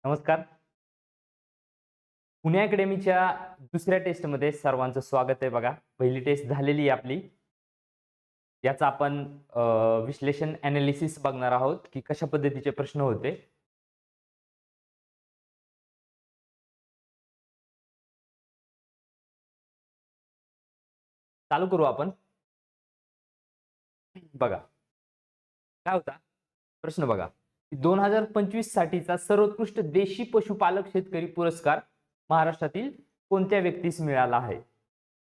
नमस्कार. पुणे अकॅडमीच्या दुसऱ्या टेस्टमध्ये सर्वांचं स्वागत आहे बघा. पहिली टेस्ट झालेली आहे आपली. याचा आपण विश्लेषण एनालिसिस बघणार आहोत की कशा पद्धतीचे प्रश्न होते. चालू करू आपण. बघा काय होता प्रश्न बघा. 2025 साठीचा सर्वोत्कृष्ट देशी पशुपालक शेतकरी पुरस्कार महाराष्ट्रातील कोणत्या व्यक्तीस मिळाला आहे?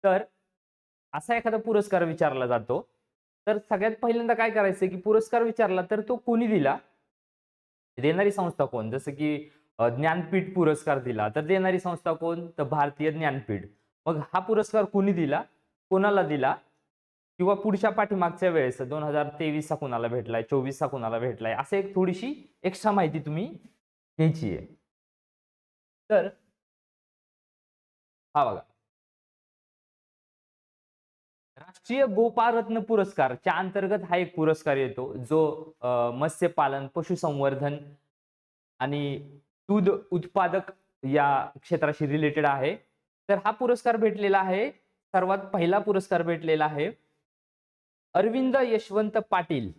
तर असा एखादा पुरस्कार विचारला जातो. तर सगळ्यात पहिल्यांदा काय करायचं की पुरस्कार विचारला तर तो कोणी दिला? देणारी संस्था कोण? जसं की ज्ञानपीठ पुरस्कार दिला तर देणारी संस्था कोण? तर भारतीय ज्ञानपीठ. मग हा पुरस्कार कोणी दिला? कोणाला दिला? किंवा पुढच्या पाठीमागच्या वेळेस 2023 चा कोणाला भेटलाय, 24 चा कोणाला भेटलाय, असं एक थोडीशी एक्स्ट्रा माहिती तुम्ही घ्यायची आहे. तर हा बघा, राष्ट्रीय गोपाळरत्न पुरस्कारच्या अंतर्गत हा एक पुरस्कार येतो, जो मत्स्यपालन, पशुसंवर्धन आणि दूध उत्पादक या क्षेत्राशी रिलेटेड आहे. तर हा पुरस्कार भेटलेला आहे, सर्वात पहिला पुरस्कार भेटलेला आहे अरविंद यशवंत पाटील.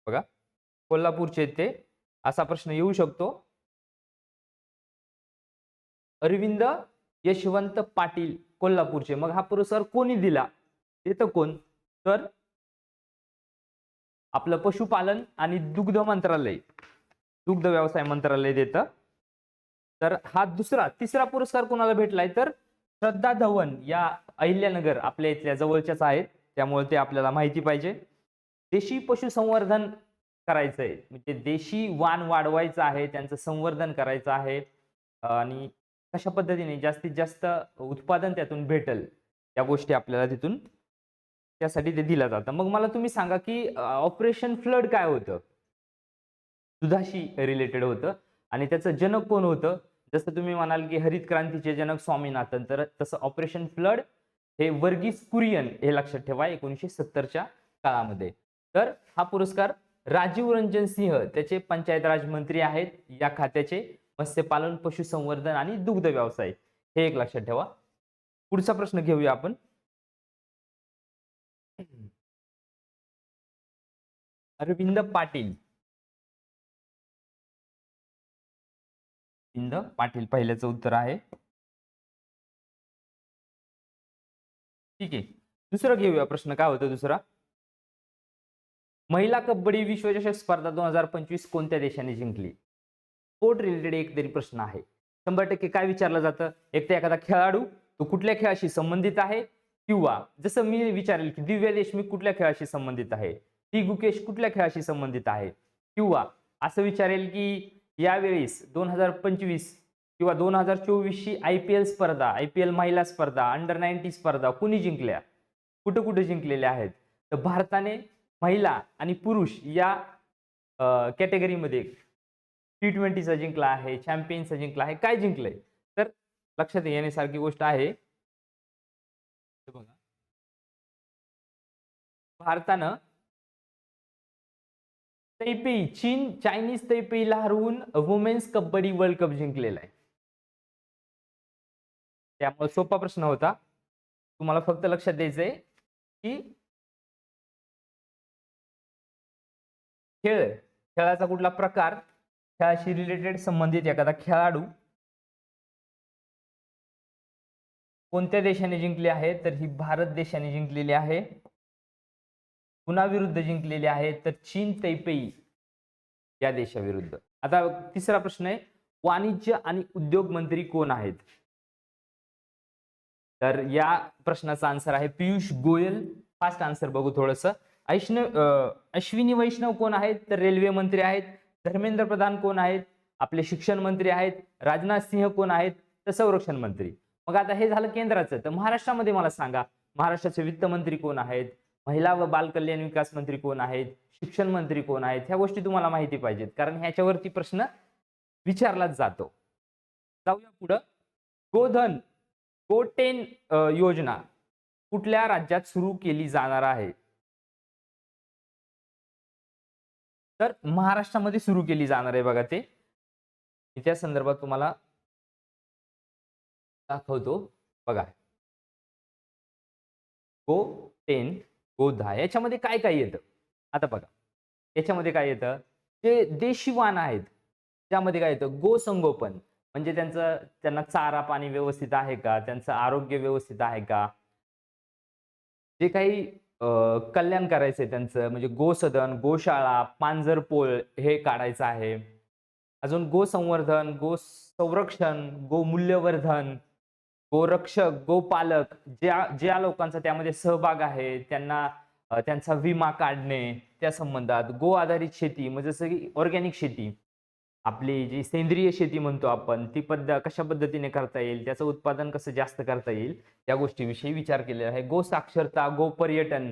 बघा, कोल्हापूरचे आहेत ते. असा प्रश्न येऊ शकतो. अरविंद यशवंत पाटील कोल्हापूरचे. मग हा पुरस्कार कोणी दिला? देतं कोण? तर आपलं पशुपालन आणि दुग्ध मंत्रालय, दुग्ध व्यवसाय मंत्रालय देतं. तर हा तिसरा पुरस्कार कोणाला भेटलाय? तर श्रद्धा धवन या अहिल्यानगर आपल्या इथल्या जवळच्याच आहेत, त्यामुळे ते आपल्याला माहिती पाहिजे. देशी पशुसंवर्धन करायचंय म्हणजे देशी वाण वाढवायचं आहे, त्यांचं संवर्धन करायचं आहे आणि कशा पद्धतीने जास्तीत जास्त उत्पादन त्यातून भेटेल या गोष्टी आपल्याला तिथून त्यासाठी ते दिलं जातं. मग मला तुम्ही सांगा की ऑपरेशन फ्लड काय होतं? दुधाशी रिलेटेड होतं आणि त्याचं जनक कोण होतं? जसं तुम्ही म्हणाल की हरित क्रांतीचे जनक स्वामीनाथन, तर तसं ऑपरेशन फ्लड हे वर्गीस कुरियन, हे लक्षात ठेवा, 1970च्या काळामध्ये. तर हा पुरस्कार राजीव रंजन सिंह त्याचे पंचायत राज मंत्री आहेत या खात्याचे, मत्स्यपालन, पशुसंवर्धन आणि दुग्ध व्यवसाय, हे एक लक्षात ठेवा. पुढचा प्रश्न घेऊया आपण. अरविंद पाटील. अरविंद पाटील पहिल्याचं उत्तर आहे. ठीक आहे. दुसरं घेऊया प्रश्न. काय होतं दुसरा? महिला कबड्डी विश्वचषक स्पर्धा 2025 कोणत्या देशाने जिंकली? स्पोर्ट रिलेटेड एक तरी प्रश्न आहे. 100% काय विचारलं जातं? एक तर एखादा खेळाडू तो कुठल्या खेळाशी संबंधित आहे, किंवा जसं मी विचारेल की दिव्या देशमुख कुठल्या खेळाशी संबंधित आहे, टी गुकेश कुठल्या खेळाशी संबंधित आहे, किंवा असं विचारेल की यावेळेस 2025 किंवा 2024 ची आयपीएल स्पर्धा, आयपीएल महिला स्पर्धा, अंडर 19 स्पर्धा कुणी जिंकल्या, कुठे कुठे जिंकलेल्या आहेत? तर भारताने महिला आणि पुरुष या कॅटेगरीमध्ये T20चा जिंकला आहे, चॅम्पियन्सचा जिंकला आहे. काय जिंकलंय? तर लक्षात येण्यासारखी गोष्ट आहे. हे बघा, भारतानं तैपेई, चायनीज तैपेईला हरवून वुमेन्स कबड्डी वर्ल्ड कप जिंकलेला आहे. त्यामुळे सोपा प्रश्न होता. तुम्हाला फक्त लक्षात द्यायचंय की खेळाचा कुठला प्रकार, खेळाशी रिलेटेड संबंधित एखादा खेळाडू कोणत्या देशाने जिंकले आहे? तर ही भारत देशाने जिंकलेली आहे. कुणाविरुद्ध जिंकलेली आहे? तर चीन तैपेई या देशाविरुद्ध. आता तिसरा प्रश्न आहे, वाणिज्य आणि उद्योग मंत्री कोण आहेत? तर या प्रश्नाचा आन्सर आहे पियुष गोयल. फास्ट आन्सर बघू थोडंसं. अश्विनी वैष्णव कोण आहेत? तर रेल्वे मंत्री आहेत. धर्मेंद्र प्रधान कोण आहेत? आपले शिक्षण मंत्री आहेत. राजनाथ सिंह कोण आहेत? तर संरक्षण मंत्री. मग आता हे झालं केंद्राचं. तर महाराष्ट्रामध्ये मला सांगा, महाराष्ट्राचे वित्त मंत्री कोण आहेत? महिला व बाल कल्याण विकास मंत्री कोण आहेत? शिक्षण मंत्री कोण आहेत? ह्या गोष्टी तुम्हाला माहिती पाहिजेत, कारण ह्याच्यावरती प्रश्न विचारलाच जातो. जाऊया पुढं. गोधन गोटेन योजना कुठल्या राज्यात सुरू केली जाणार आहे? तर महाराष्ट्रामध्ये सुरू केली जाणार आहे बघा ते. मी त्या संदर्भात तुम्हाला दाखवतो बघा. गो 10, गो 10 याच्यामध्ये काय काय येतं आता बघा. याच्यामध्ये काय येतं, जे देशी वाहन आहेत त्यामध्ये काय येतं, गो संगोपन म्हणजे त्यांना चारा पाणी व्यवस्थित आहे का, त्यांचं आरोग्य व्यवस्थित आहे का, जे काही कल्याण करायचंय त्यांचं म्हणजे गोसदन, गोशाळा, पांजरपोळ हे काढायचं आहे. अजून गोसंवर्धन, गोसंरक्षण, गोमूल्यवर्धन, गोरक्षक, गोपालक ज्या ज्या लोकांचा त्यामध्ये सहभाग आहे त्यांना त्यांचा विमा काढणे त्या संबंधात. गो आधारित शेती म्हणजे जसं की ऑर्गॅनिक शेती, आपली जी सेंद्रिय शेती म्हणतो आपण, ती पद्धत कशा पद्धतीने करता येईल, त्याचं उत्पादन कसं जास्त करता येईल, या गोष्टीविषयी विचार केलेला आहे. गो साक्षरता, गो पर्यटन,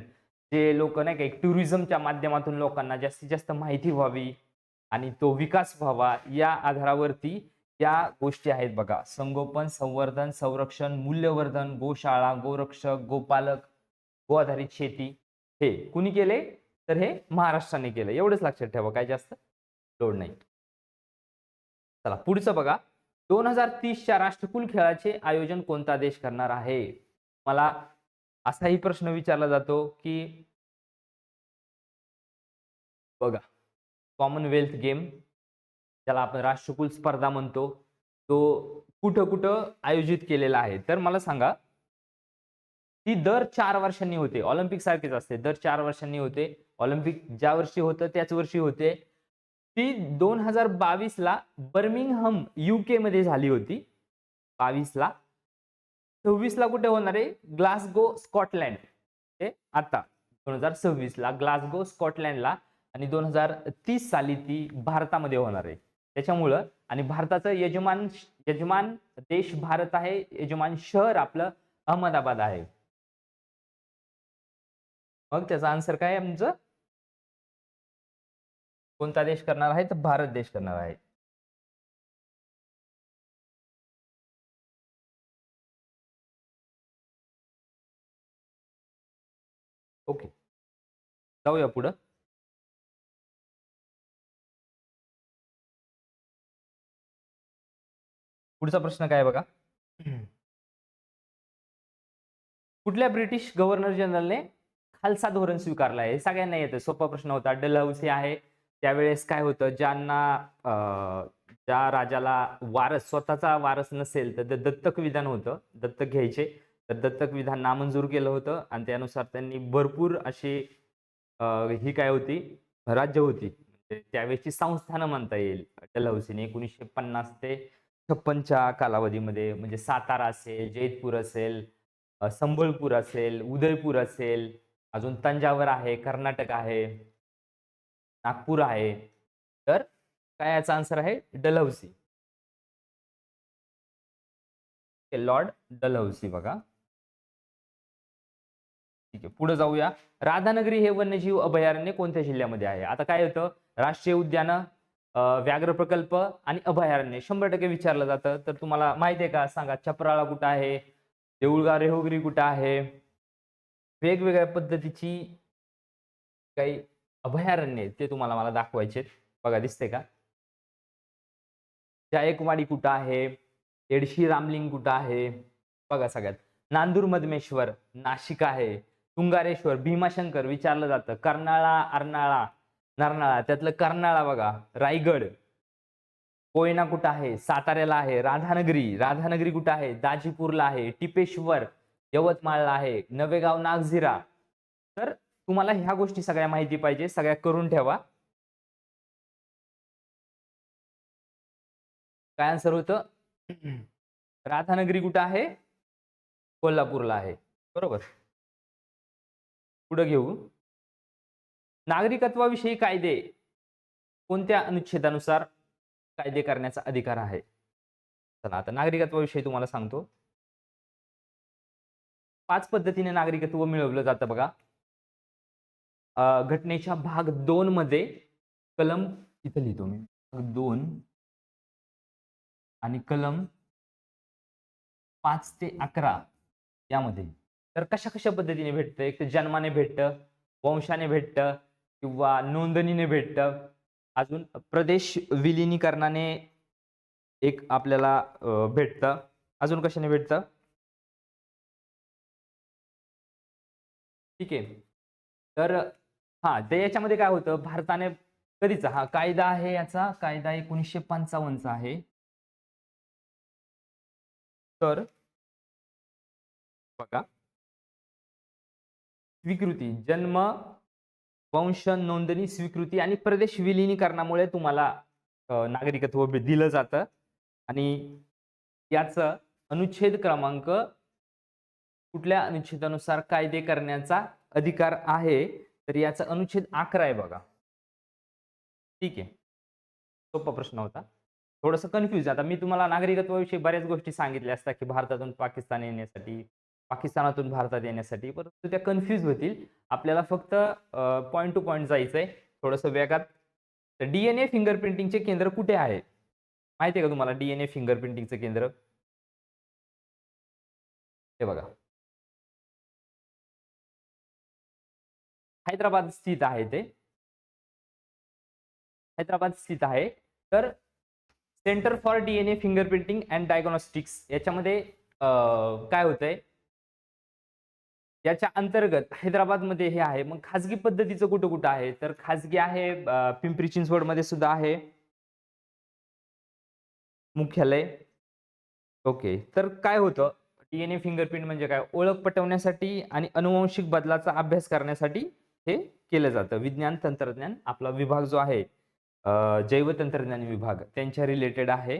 जे लोक नाही का एक टुरिझमच्या माध्यमातून लोकांना जास्तीत जास्त माहिती व्हावी आणि तो विकास व्हावा या आधारावरती या गोष्टी आहेत बघा. संगोपन, संवर्धन, संरक्षण, मूल्यवर्धन, गोशाळा, गोरक्षक, गोपालक, गो आधारित शेती हे कुणी केले, तर हे महाराष्ट्राने केलं. एवढंच लक्षात ठेवा, काही जास्त लोड नाही. चला पुढचं बघा. 2030च्या राष्ट्रकुल खेळाचे आयोजन कोणता देश करणार आहे? मला असाही प्रश्न विचारला जातो की बघा, कॉमनवेल्थ गेम ज्याला आपण राष्ट्रकुल स्पर्धा म्हणतो, तो कुठं कुठं आयोजित केलेला आहे? तर मला सांगा, ती दर 4 वर्षांनी होते. ऑलिम्पिक सारखीच असते, दर 4 वर्षांनी होते. ऑलिम्पिक ज्या वर्षी होतं त्याच वर्षी होते. ती 2022 ला बर्मिंगहम UK मध्ये झाली होती 22 ला. 26 ला कुठे होणार आहे? Glasgow Scotland. हे आता 2026 ला ग्लासगो स्कॉटलँडला आणि 2030 साली ती भारतामध्ये होणार आहे. त्याच्यामुळं आणि भारताचं यजमान देश भारत आहे, यजमान शहर आपलं अहमदाबाद आहे. मग त्याचा आन्सर काय आहे आमचं? कोणता देश करणार आहे? तर भारत देश करणार आहे. ओके, जाऊया पुढं. पुढचा प्रश्न काय आहे बघा. कुठल्या ब्रिटिश गव्हर्नर जनरलने खालसा धोरण स्वीकारलं आहे? सगळ्यांना येतं, सोपा प्रश्न होता. डलहौसी आहे. त्यावेळेस काय होतं, ज्या राजाला वारस स्वतःचा वारस नसेल तर दत्तक विधान होतं, दत्तक घ्यायचे. तर दत्तक विधान नामंजूर केलं होतं आणि त्यानुसार त्यांनी भरपूर अशी ही काय होती, राज्य होती, म्हणजे त्यावेळेची संस्थानं म्हणता येईल. डलहौसीने 1950 ते 56च्या कालावधीमध्ये म्हणजे सातारा असेल, जैतपूर असेल, संबळपूर असेल, उदयपूर असेल, अजून तंजावर आहे, कर्नाटक आहे, नागपूर आहे. तर काय याचा आन्सर आहे? डलहौसी. लॉर्ड डलहौसी बघा. ठीक आहे, पुढे जाऊया. राधानगरी हे वन्यजीव अभयारण्य कोणत्या जिल्ह्यामध्ये आहे? आता काय होतं, राष्ट्रीय उद्यान, व्याघ्र प्रकल्प आणि अभयारण्य 100% विचारलं जातं. तर तुम्हाला माहिती आहे का? सांगा. चपराळा कुठं आहे? देऊळगाव रेहोगिरी कुठं आहे? वेगवेगळ्या पद्धतीची काही अभयारण्य आहेत ते तुम्हाला मला दाखवायचे. बघा, दिसते का? जायकवाडी कुठं आहे? एडशी रामलिंग कुठं आहे? बघा सगळ्यात. नांदूर मधमेश्वर नाशिक आहे. तुंगारेश्वर, भीमाशंकर विचारलं जातं. कर्नाळा, अर्नाळा, नरनाळा, त्यातलं कर्नाळा बघा. रायगड. कोयना कुठं आहे? साताऱ्याला आहे. राधानगरी कुठं आहे? दाजीपूरला आहे. टिपेश्वर यवतमाळला आहे. नवेगाव, नागझिरा. तर तुम्हाला ह्या गोष्टी सगळ्या माहिती पाहिजे, सगळ्या करून ठेवा. काय आन्सर होतं? राधानगरी कुठं आहे? कोल्हापूरला आहे. बरोबर. पुढे घेऊ. नागरिकत्वाविषयी कायदे कोणत्या अनुच्छेदानुसार कायदे करण्याचा अधिकार आहे? चला आता नागरिकत्वाविषयी तुम्हाला सांगतो. 5 पद्धतीने नागरिकत्व मिळवलं जातं बघा. घटनेच्या भाग 2 मध्ये कलम इथं लिहितो मी, भाग 2 आणि कलम 5 ते 11 यामध्ये. तर कशा कशा पद्धतीने भेटतं? एक तर जन्माने भेटतं, वंशाने भेटतं किंवा नोंदणीने भेटतं. अजून प्रदेश विलिनीकरणाने एक आपल्याला भेटतं. अजून कशाने भेटतं? ठीक आहे. तर हां, तर याच्यामध्ये काय होतं, भारताने कधीचा हा कायदा आहे, याचा कायदा 1955 चा आहे. तर बघा, स्वीकृती, जन्म, वंश नोंदणी, स्वीकृती आणि प्रदेश विलिनीकरणामुळे तुम्हाला नागरिकत्व दिलं जातं आणि याचं अनुच्छेद क्रमांक कुठल्या अनुच्छेदानुसार कायदे करण्याचा अधिकार आहे, तर याचा अनुच्छेद 11 आहे बघा. ठीक आहे. सोपा प्रश्न होता. थोडंसं कन्फ्यूज आता मी तुम्हाला नागरिकत्वाविषयी बऱ्याच गोष्टी सांगितल्या असत्या, की भारतातून पाकिस्तान येण्यासाठी, पाकिस्तानातून भारतात येण्यासाठी, परंतु त्या कन्फ्यूज होतील. आपल्याला फक्त पॉइंट टू पॉइंट जायचंय. थोडंसं वेगात. तर डी फिंगरप्रिंटिंगचे केंद्र कुठे आहे? माहिती आहे का तुम्हाला डी फिंगरप्रिंटिंगचं केंद्र? हे बघा. हैदराबाद स्थित आहे ते. हैदराबाद स्थित आहे. तर centre for fingerprinting and diagnostics याच्यामध्ये काय होतंय? याच्या अंतर्गत हैदराबादमध्ये हे आहे. मग खाजगी पद्धतीचं कुठं-कुठं आहे? तर खाजगी आहे पिंपरी चिंचवडमध्ये सुद्धा आहे मुख्यालय. ओके. तर काय होतं? फिंगरप्रिंट म्हणजे काय? ओळख पटवण्यासाठी आणि अनुवांशिक बदलाचा अभ्यास करण्यासाठी हे केलं जातं. विज्ञान तंत्रज्ञान आपला विभाग जो आहे जैवतंत्रज्ञान विभाग त्यांच्या रिलेटेड आहे.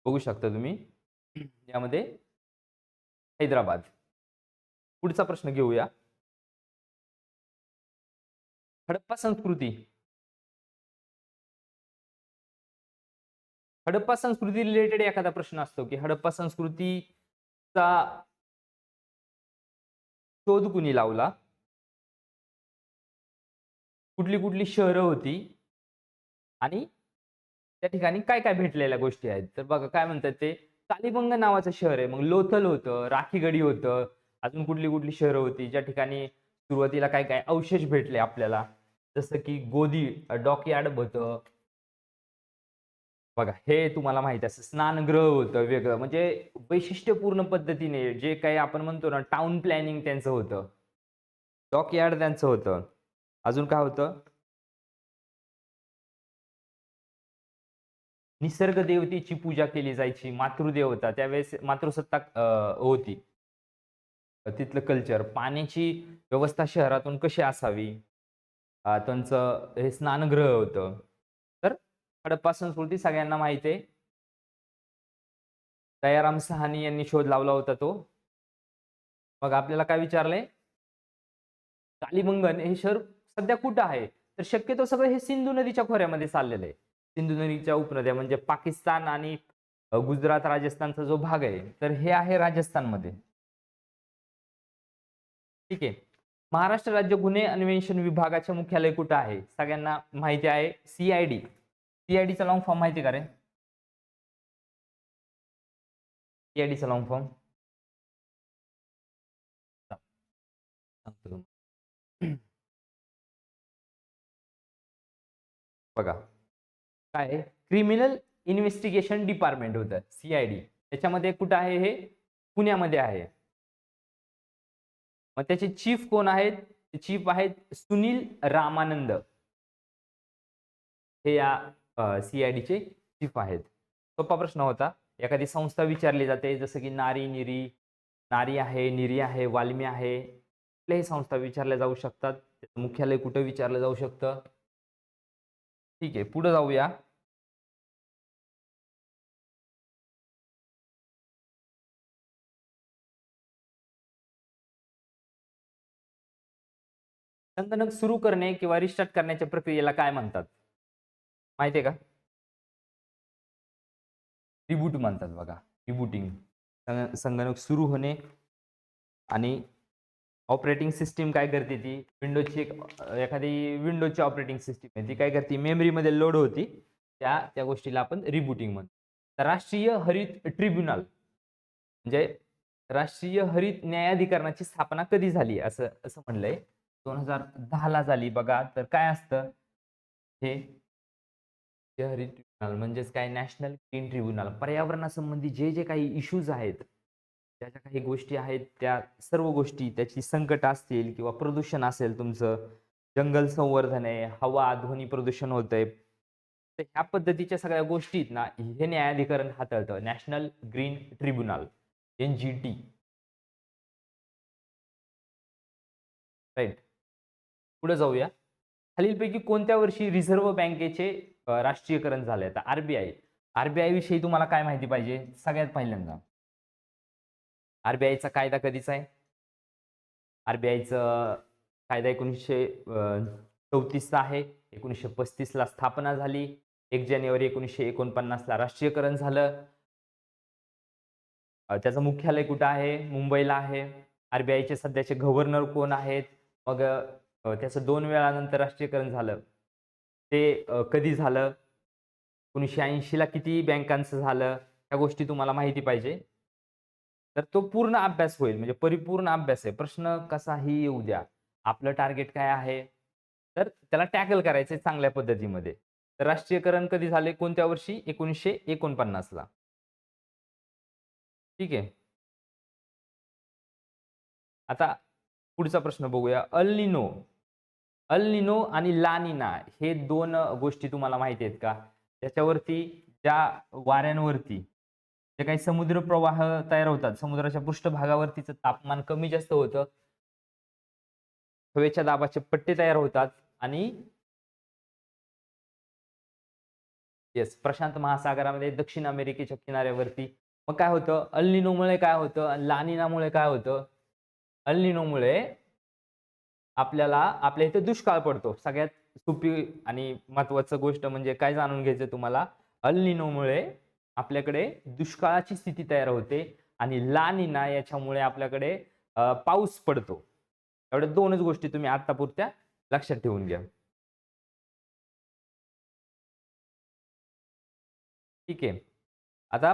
बघू शकता तुम्ही. यामध्ये हैदराबाद. पुढचा प्रश्न घेऊया. हडप्पा संस्कृती. हडप्पा संस्कृती रिलेटेड एखादा प्रश्न असतो, की हडप्पा संस्कृतीचा शोध कुणी लावला? कुठली-कुठली शहरं होती? आणि त्या ठिकाणी काय-काय भेटलेल्या गोष्टी आहेत? तर बघा काय म्हणतात ते, कालिबंग नावाचं शहर आहे. मग लोथल होतं, राखीगढी होतं. अजून कुठली-कुठली शहरं होती, ज्या ठिकाणी सुरुवातीला काय-काय अवशेष भेटले आपल्याला. जसं की गोदी डॉकयार्ड होतं. बघा हे तुम्हाला माहिती असेल. स्नानगृह होतं वेगळं. म्हणजे वैशिष्ट्यपूर्ण पद्धतीने जे काही आपण म्हणतो ना, टाउन प्लॅनिंग त्यांचं होतं. डॉकयार्ड त्यांचं होतं. अजून काय होतं? निसर्ग देवतेची पूजा केली जायची. मातृदेवता त्यावेळेस मातृसत्ताक होती. तिथलं कल्चर, पाण्याची व्यवस्था शहरातून कशी असावी? त्यांचं हे स्नानगृह होतं. तर हडप्पा संस्कृती सगळ्यांना माहिती आहे. दयाराम साहनी यांनी शोध लावला होता तो. मग आपल्याला काय विचारलंय? कालिबंगन हे शहर सध्या कुठं आहे? तर शक्यतो सगळं हे सिंधू नदीच्या खोऱ्यामध्ये चाललेलं आहे. सिंधू नदीच्या उपनद्या म्हणजे पाकिस्तान आणि गुजरात, राजस्थानचा जो भाग आहे, तर हे आहे राजस्थानमध्ये. ठीक आहे. महाराष्ट्र राज्य गुन्हे अन्वेषण विभागाचे मुख्यालय कुठं आहे? सगळ्यांना माहिती आहे सी-आय-डी. सी-आय-डीचा लॉंग फॉर्म माहिती आहे का रे? सी-आय-डीचा लॉंग फॉर्म सांगतो. बघा काय आहे? क्रिमिनल इन्व्हेस्टिगेशन डिपार्टमेंट होतं सी-आय-डी. त्याच्यामध्ये कुठं आहे हे? पुण्यामध्ये आहे. मग त्याचे चीफ कोण आहेत? ते चीफ आहेत सुनील रामानंद. हे या सी-आय-डीचे चीफ आहेत. सोपा प्रश्न होता. एखादी संस्था विचारली जाते जसं की नारी-निरी, नारी आहे, निरी आहे, वाल्मी आहे. कुठल्याही संस्था विचारल्या जाऊ शकतात. त्याचं मुख्यालय कुठं विचारलं जाऊ शकतं? ठीक आहे. पुढे जाऊया. संगणक सुरू करणे किंवा रिस्टार्ट करण्याच्या प्रक्रियेला काय म्हणतात? माहिती आहे का? रिबूट म्हणतात बघा. रिबूटिंग. संगणक सुरू होणे आणि ऑपरेटिंग सिस्टम काय करते ती विंडोजची एखादी विंडोजची ऑपरेटिंग सिस्टम आहे ती काय करते मेमरीमध्ये लोड होती त्या गोष्टीला आपण रिबूटिंग म्हणतो. तर राष्ट्रीय हरित ट्रिब्युनल म्हणजे राष्ट्रीय हरित न्यायाधिकरणाची स्थापना कधी झाली असं असं म्हणलंय 2010 ला झाली बघा. तर काय असतं हे हरित म्हणजेच काय, नॅशनल ग्रीन ट्रिब्युनल पर्यावरणासंबंधी जे जे काही इश्यूज आहेत, त्या ज्या काही गोष्टी आहेत, त्या सर्व गोष्टी, त्याची संकट असतील किंवा प्रदूषण असेल तुमचं, जंगल संवर्धन आहे, हवा ध्वनी प्रदूषण होतंय, तर ह्या पद्धतीच्या सगळ्या गोष्टी आहेत ना, हे न्यायाधिकरण हाताळतं, national green tribunal, NGT. Right. पुढे जाऊया. खालीलपैकी कोणत्या वर्षी रिझर्व्ह बँकेचे राष्ट्रीयकरण झाले? आता आरबीआय विषयी तुम्हाला काय माहिती पाहिजे? सगळ्यात पहिल्यांदा आरबीआयचा कायदा कधीचा आहे? आरबीआयचा कायदा 1934चा आहे. 1935ला स्थापना झाली. 1 जानेवारी 1949ला राष्ट्रीयकरण झालं. त्याचं मुख्यालय कुठं आहे? मुंबईला आहे. आरबीआयचे सध्याचे गव्हर्नर कोण आहेत? मग त्याचं 2 वेळा नंतर राष्ट्रीयकरण झालं. ते कधी झालं? 1980ला किती बँकांचं झालं? ह्या गोष्टी तुम्हाला माहिती पाहिजे. तर तो पूर्ण अभ्यास होईल, म्हणजे परिपूर्ण अभ्यास आहे. प्रश्न कसाही येऊ द्या. आपलं टार्गेट काय आहे? तर त्याला टॅकल करायचंय चांगल्या पद्धतीमध्ये. तर राष्ट्रीयकरण कधी झाले? कोणत्या वर्षी? 1949ला. ठीक आहे. आता पुढचा प्रश्न बघूया. अल निनो आणि ला निना हे 2 गोष्टी तुम्हाला माहिती आहेत का? त्याच्यावरती, ज्या वाऱ्यांवरती जे काही समुद्र प्रवाह तयार होतात, समुद्राच्या पृष्ठभागावरतीचं तापमान कमी जास्त होतं, हवेच्या दाबाचे पट्टे तयार होतात आणि प्रशांत महासागरामध्ये दक्षिण अमेरिकेच्या किनाऱ्यावरती मग काय होतं? अल निनोमुळे काय होतं आणि ला निनामुळे काय होतं? अल निनोमुळे आपल्याला आपल्या इथे दुष्काळ पडतो. सगळ्यात सोपी आणि महत्त्वाचं गोष्ट म्हणजे काय जाणून घ्यायचं तुम्हाला? अल निनोमुळे आपल्याकडे दुष्काळाची स्थिती तयार होते आणि ला निना याच्यामुळे आपल्याकडे पाऊस पडतो. एवढ्या 2च गोष्टी तुम्ही आत्तापुरत्या लक्षात ठेवून घ्या. ठीक आहे. आता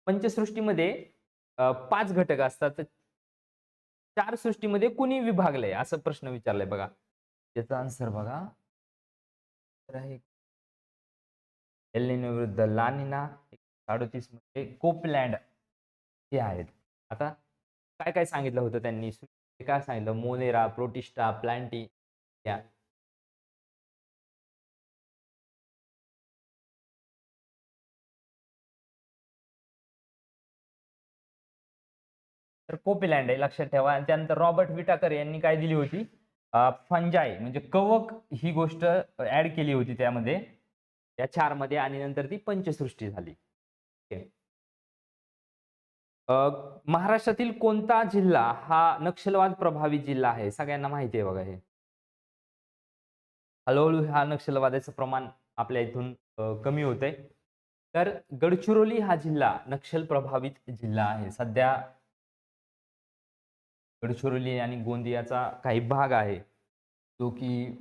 पंचसृष्टीमध्ये 5 घटक असतात. तर 4 सृष्टीमध्ये कुणी विभागलंय? असा प्रश्न विचारलाय बघा. त्याचा आन्सर बघा. तर आहे एल निनो विरुद्ध ला निना 38 मध्ये कोपलँड हे आहेत. आता काय काय सांगितलं होतं त्यांनी? काय सांगितलं? मोनेरा, प्रोटिस्टा, प्लांटी या. तर कोपेलँड आहे, लक्षात ठेवा. आणि त्यानंतर रॉबर्ट विटाकर यांनी काय दिली होती? फंजाई म्हणजे कवक ही गोष्ट ऍड केली होती त्यामध्ये, या 4 मध्ये, आणि नंतर ती पंचसृष्टी झाली. ओके. महाराष्ट्रातील कोणता जिल्हा हा नक्षलवाद प्रभावित जिल्हा आहे? सगळ्यांना माहिती आहे बघा हे. हळूहळू हा नक्षलवादाचं प्रमाण आपल्या इथून कमी होतंय. तर गडचिरोली हा जिल्हा नक्षल प्रभावित जिल्हा आहे. सध्या गडचिरोली आणि गोंदियाचा काही भाग आहे, जो की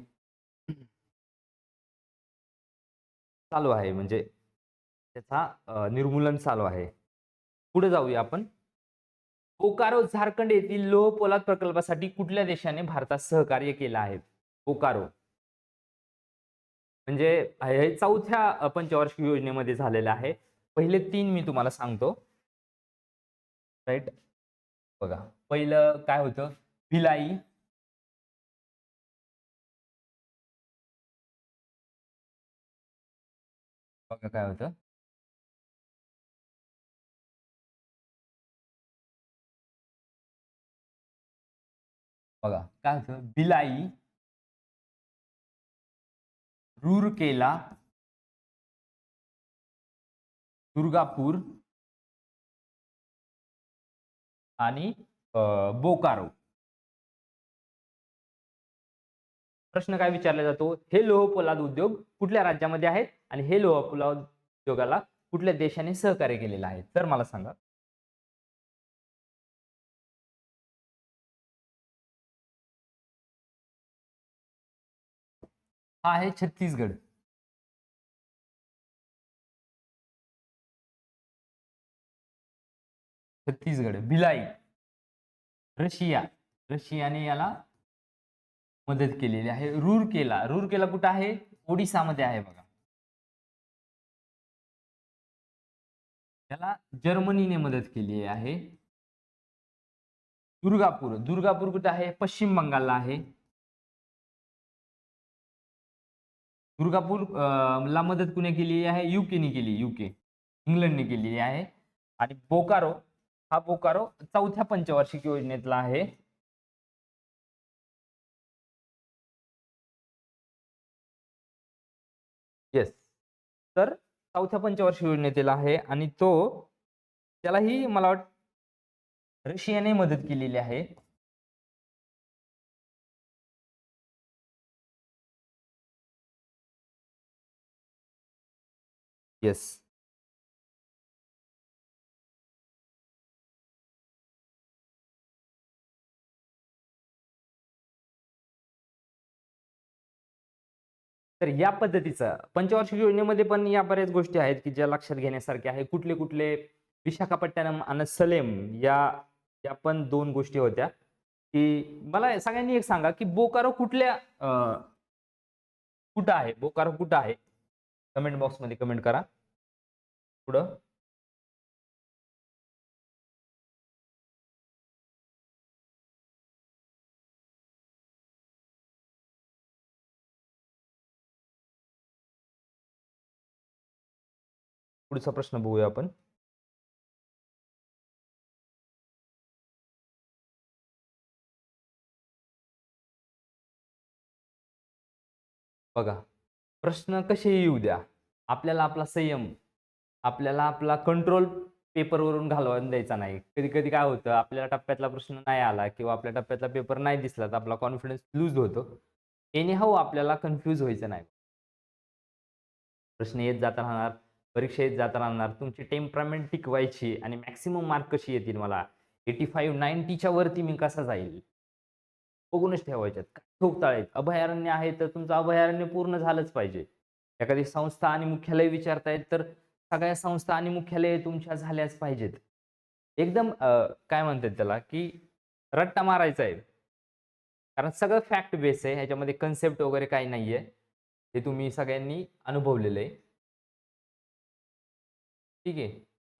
चालू आहे, म्हणजे त्याचा निर्मूलन चालू आहे. पुढे जाऊया आपण. बोकारो झारखंड येथील लोह पोलाद प्रकल्पासाठी कुठल्या देशाने भारतात सहकार्य केलं आहे? बोकारो म्हणजे हे 4थ्या पंचवार्षिक योजनेमध्ये झालेलं आहे. पहिले 3 मी तुम्हाला सांगतो. राईट. बघा, पहिलं काय होतं? भिलाई. बघा काय होतं? बघा काय होतं? भिलाई, रूरकेला, दुर्गापूर आणि बोकारो. प्रश्न काय विचारला जातो? हे लोह पोलाद उद्योग कुठल्या राज्यामध्ये आहेत आणि हे लोह पोलाद उद्योगाला कुठल्या देशाने सहकार्य केलेलं आहे? तर मला सांगा. हा आहे छत्तीसगड. छत्तीसगड. भिलाई, रशिया. रशियाने याला मदत केलेली आहे. रूरकेला कुठं आहे? ओडिसामध्ये आहे बघा. त्याला जर्मनीने मदत केली आहे. दुर्गापूर, दुर्गापूर कुठे आहे? पश्चिम बंगालला आहे. दुर्गापूर ला मदत कुणी केली आहे? युकेने केली, युके, इंग्लंडने केलेली आहे. आणि बोकारो, हा बोकारो चौथ्या पंचवार्षिक योजनेतला आहे. येस, तर चौथ्या पंचवार्षिक योजनेतील आहे आणि तो, त्यालाही मला वाटतं रशियाने मदत केलेली आहे. येस, तर या पद्धतीचं पंचवार्षिक योजनेमध्ये पण या बऱ्याच गोष्टी आहेत की ज्या लक्षात घेण्यासारख्या आहे. कुठले कुठले? विशाखापट्टणम आणि सलेम, या या पण दोन गोष्टी होत्या. की मला सगळ्यांनी एक सांगा की बोकारो कुठल्या कुठं आहे? बोकारो कुठं आहे? कमेंट बॉक्स मध्ये कमेंट करा. पुढं पुढचा प्रश्न बघूया आपण. बघा, प्रश्न कसेही येऊ द्या, आपल्याला आपला संयम, आपल्याला आपला कंट्रोल पेपरवरून घालवून द्यायचा नाही. कधी कधी काय होतं, आपल्या टप्प्यातला प्रश्न नाही आला किंवा आपल्या टप्प्यातला पेपर नाही दिसला तर आपला कॉन्फिडन्स लूज होतो. एनीहाऊ आपल्याला कन्फ्यूज व्हायचं नाही. प्रश्न येत जाता राहणार, परीक्षा येत जाता राहणार, तुमची टेम्परामेंट टिकवायची आणि मॅक्सिमम मार्क कशी येतील मला, 85 90च्या वरती मी कसा जाईल, बघूनच ठेवायच्यात. काय ठोकताळ आहेत, अभयारण्य आहे तर तुमचं अभयारण्य पूर्ण झालंच पाहिजे. एखादी संस्था आणि मुख्यालय विचारतायत तर सगळ्या संस्था आणि मुख्यालय तुमच्या झाल्याच पाहिजेत. एकदम काय म्हणतात त्याला, की रट्टा मारायचा आहे. कारण सगळं फॅक्ट बेस आहे, ह्याच्यामध्ये कन्सेप्ट वगैरे काही नाहीये. हे तुम्ही सगळ्यांनी अनुभवलेलं आहे. ठीक आहे,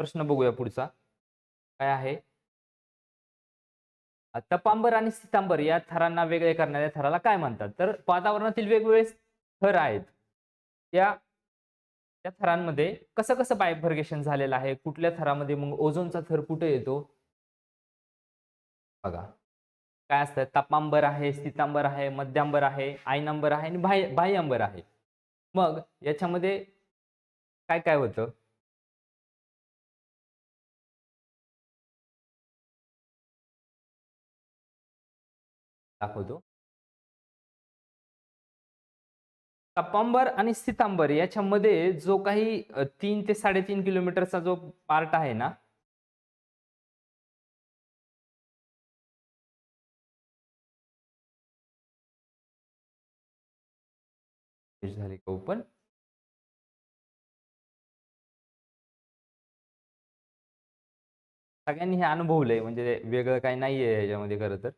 प्रश्न बघूया पुढचा काय आहे. तपांबर आणि सीतांबर या थरांना वेगळे करणाऱ्या थराला काय म्हणतात? तर वातावरणातील वेगवेगळे थर आहेत, त्या त्या थरांमध्ये कसं कसं बायफर्गेशन झालेलं आहे, कुठल्या थरामध्ये मग ओझोनचा थर कुठे येतो बघा. काय असतं, तापांबर आहे, सीतांबर आहे, मध्यांबर आहे, आयनांबर आहे आणि बाह्यांबर आहे. मग याच्यामध्ये काय काय होतं दाखवतो. तपांबर आणि सीतांबर याच्यामध्ये जो काही 3 ते 3.5 किलोमीटरचा जो पार्ट आहे ना, झाली का ओपन? सगळ्यांनी हे अनुभवलंय, म्हणजे वेगळं काही नाहीये ह्याच्यामध्ये खरं तर.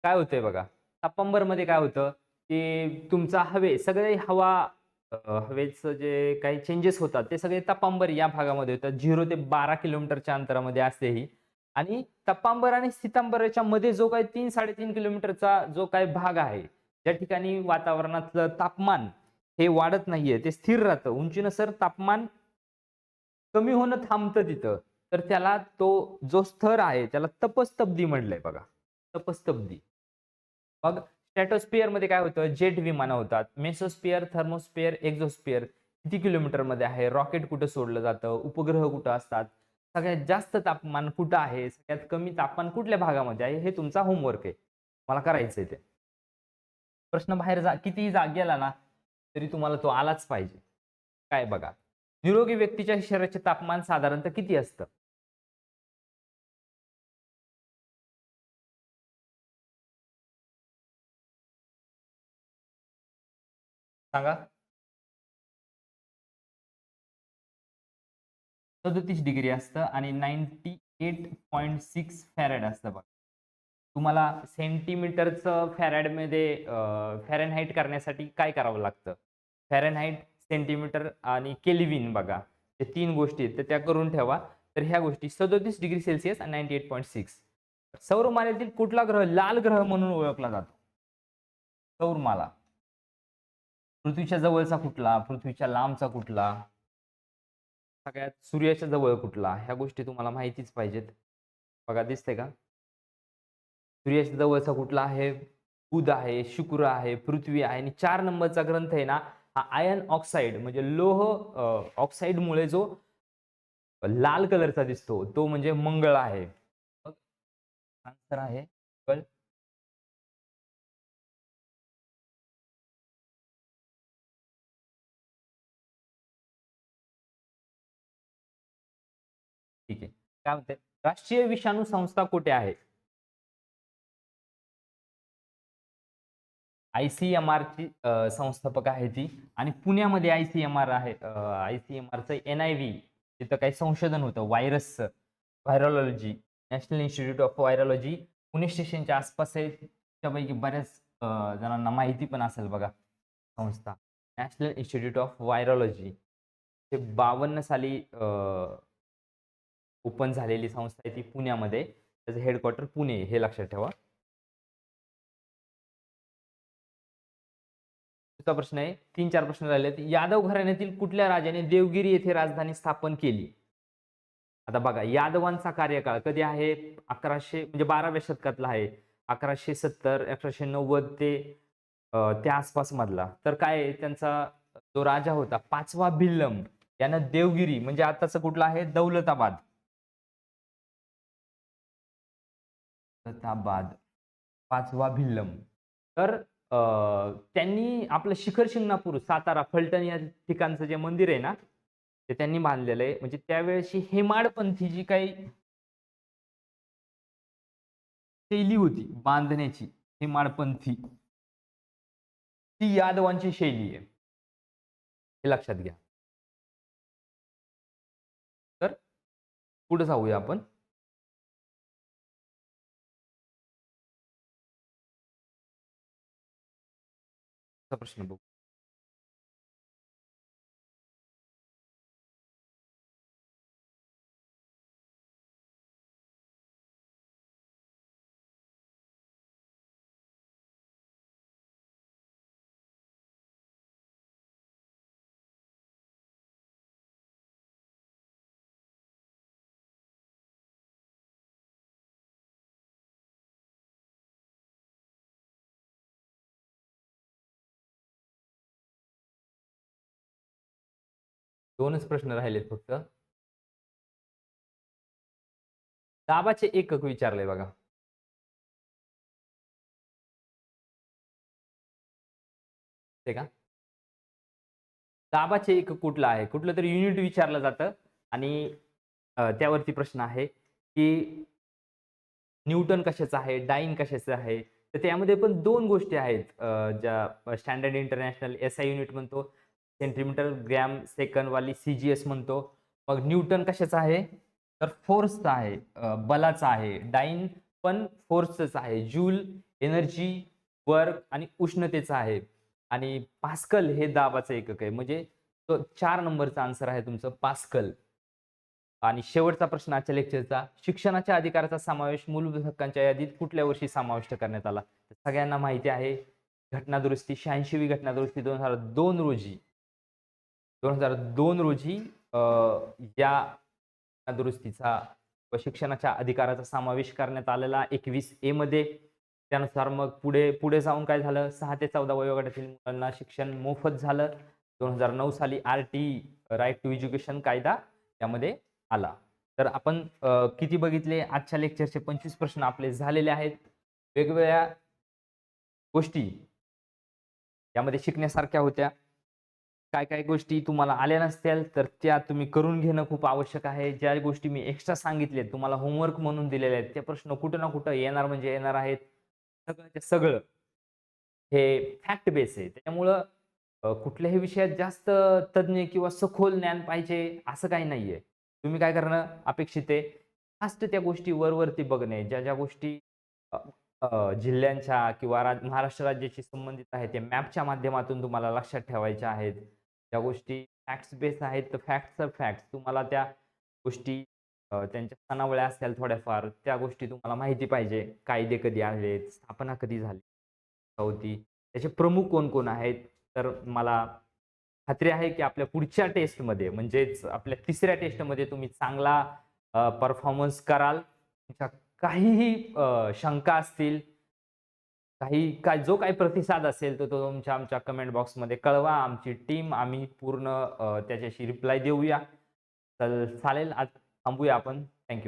काय होतंय बघा, तापांबरमध्ये काय होतं, की तुमचा सगळे हवेचं जे काही चेंजेस होतात ते सगळे तपांबर या भागामध्ये होतात. 0 ते 12 किलोमीटरच्या अंतरामध्ये असते ही. आणि तपांबर आणि सीतांबरच्या मध्ये जो काही 3-3.5 किलोमीटरचा जो काही भाग आहे, ज्या ठिकाणी वातावरणातलं तापमान हे वाढत नाहीये, ते स्थिर राहतं. उंचीनुसार तापमान कमी होणं थांबतं तिथं. तर त्याला तो जो स्तर आहे त्याला तपस्तब्दी म्हटलंय बघा. तपस्तब्दी. मग स्ट्रॅटोस्फिअर मध्ये काय होतं, जेट विमानं होतात. मेसोस्फिअर, थर्मोस्फिअर, एक्झोस्फिअर किती किलोमीटर मध्ये आहे, रॉकेट कुठं सोडलं जातं, उपग्रह कुठं असतात, सगळ्यात जास्त तापमान कुठं आहे, सगळ्यात कमी तापमान कुठल्या भागामध्ये आहे, हे तुमचा होमवर्क आहे. मला करायचंय ते. प्रश्न बाहेर कितीही गेला ना तरी तुम्हाला तो आलाच पाहिजे. काय बघा, निरोगी व्यक्तीच्या शरीराचे तापमान साधारणतः किती असतं? सांगा. 37 डिग्री असतं आणि 98.6 फॅरेड असतं बघा. तुम्हाला सेंटीमीटरचं फॅरेडमध्ये फॅरेनहाइट करण्यासाठी काय करावं लागतं? फॅरेनहाइट, सेंटीमीटर आणि केल्व्हिन बघा. ते 3 गोष्टी आहेत, तर त्या करून ठेवा. तर ह्या गोष्टी 37 डिग्री सेल्सिअस आणि 98.6. सौरमालेतील कुठला ग्रह लाल ग्रह म्हणून ओळखला जातो? सौरमाला. पृथ्वीच्या जवळचा कुठला? पृथ्वीच्या लांबचा कुठला? सगळ्यात सूर्याच्या जवळ कुठला? ह्या गोष्टी तुम्हाला माहितीच पाहिजेत. बघा दिसते का? सूर्याच्या जवळचा कुठला आहे? बुध आहे, शुक्र आहे, पृथ्वी आहे आणि 4 नंबरचा ग्रंथ आहे ना, हा आयर्न ऑक्साईड म्हणजे लोह ऑक्साईडमुळे जो लाल कलरचा दिसतो, तो म्हणजे मंगळ आहे. मग आन्सर आहे मंगळ. ठीक आहे. काय म्हणते? राष्ट्रीय विषाणू संस्था कुठे आहे? ICMR ची संस्थापक आहे ती आणि पुण्यामध्ये ICMR आहे. ICMRचं NIV तिथं काही संशोधन होतं व्हायरसचं, virology, national institute of virology Pune स्टेशनच्या आसपास आहे. त्यापैकी बऱ्याच जणांना माहिती पण असेल बघा संस्था. National institute of virology. ते 52 साली ओपन झालेली संस्था आहे ती पुण्यामध्ये. त्याचं हेडक्वार्टर पुणे हे लक्षात ठेवा. पुढचा प्रश्न आहे. 3-4 प्रश्न राहिलेत. यादव घराण्यातील कुठल्या राजाने देवगिरी येथे राजधानी स्थापन केली? आता बघा यादवांचा कार्यकाळ कधी आहे? 1100 म्हणजे 12व्या शतकातला आहे. 1170, 1190 ते त्या आसपास मधला. तर काय आहे, त्यांचा जो राजा होता 5वा भिल्लम यानं देवगिरी म्हणजे आताचं कुठलं आहे? दौलताबाद. दौलताबाद 5वा भिल्लम. तर त्यांनी आपलं शिखर शिंगणापूर, सातारा, फलटण या ठिकाणचं जे मंदिर आहे ना, ते त्यांनी बांधलेलं आहे. म्हणजे त्यावेळेची हेमाडपंथी जी काही शैली होती बांधण्याची, हेमाडपंथी, ती यादवांची शैली आहे. हे लक्षात घ्या. तर पुढे जाऊया आपण. चा प्रश्न बघू. दोनच प्रश्न राहिलेत फक्त. दाबाचे एकक विचारलंय बघा. ते का? दाबाचे एकक कुठलं आहे? कुठलं तरी युनिट विचारलं जातं आणि त्यावरती प्रश्न आहे, की न्यूटन कशाचं आहे? डाईन कशाचं आहे? तर त्यामध्ये पण 2 गोष्टी आहेत ज्या स्टँडर्ड इंटरनॅशनल SI युनिट म्हणतो, सेंटीमीटर ग्रॅम सेकंड वाली CGS म्हणतो. मग न्यूटन कशाचा आहे? तर फोर्सचा आहे, बलाचा आहे. डाईन पण फोर्सचंच आहे. जूल एनर्जी, वर्क आणि उष्णतेचा आहे. आणि पास्कल हे दाबाचं एकक आहे. म्हणजे तो 4 नंबरचा आन्सर आहे तुमचं पास्कल. आणि शेवटचा प्रश्न आजच्या लेक्चरचा, शिक्षणाच्या अधिकाराचा समावेश मूलभूत हक्कांच्या यादीत कुठल्या वर्षी समाविष्ट करण्यात आला? तर सगळ्यांना माहिती आहे, घटना दुरुस्ती 86वी घटना दुरुस्ती 2002 रोजी 2002 रोजी या घटना दुरुस्तीचा व शिक्षणाच्या अधिकाराचा समावेश करण्यात आलेला 21A मध्ये. त्यानुसार मग पुढे पुढे जाऊन काय झालं? 6 ते 14 वयोगटातील मुलांना शिक्षण मोफत झालं. 2009 साली RT राईट टू एज्युकेशन कायदा त्यामध्ये आला. तर आपण किती बघितले? आजच्या लेक्चरचे 25 प्रश्न आपले झालेले आहेत. वेगवेगळ्या गोष्टी यामध्ये शिकण्यासारख्या होत्या. काय गोष्टी तुम्हाला आल्या नसतील तर त्या तुम्ही करून घेणं खूप आवश्यक आहे. ज्या गोष्टी मी एक्स्ट्रा सांगितल्यात तुम्हाला होमवर्क म्हणून दिलेले आहेत, ते प्रश्न कुठं ना कुठं येणार म्हणजे येणार आहेत. सगळंच्या सगळं हे फॅक्ट बेस आहे. त्याच्यामुळं कुठल्याही विषयात जास्त तज्ञ किंवा सखोल ज्ञान पाहिजे असं काही नाहीये. तुम्ही काय करणं अपेक्षित आहे? फास्ट त्या गोष्टी वरवरती बघणे. ज्या गोष्टी जिल्ह्यांच्या किंवा महाराष्ट्र राज्याशी संबंधित आहेत त्या मॅपच्या माध्यमातून तुम्हाला लक्षात ठेवायच्या आहेत. त्या गोष्टी फॅक्ट्स बेस आहेत, तर फॅक्ट्स तुम्हाला त्या गोष्टी त्यांच्या सणावळ्या असतील थोड्याफार, त्या गोष्टी तुम्हाला माहिती पाहिजे. कायदे कधी आलेत, स्थापना कधी झाली होती, त्याचे प्रमुख कोण-कोण आहेत. तर मला खात्री आहे, की आपल्या पुढच्या टेस्टमध्ये म्हणजेच आपल्या तिसऱ्या टेस्टमध्ये तुम्ही चांगला परफॉर्मन्स कराल. तुमच्या काहीही शंका असतील, जो काही प्रतिसाद असेल, तर तो तुमच्या आमच्या कमेंट बॉक्समध्ये कळवा. आमची टीम आम्ही पूर्ण त्याच्याशी रिप्लाय देऊया. तर चालेल, आज थांबूया आपण. थँक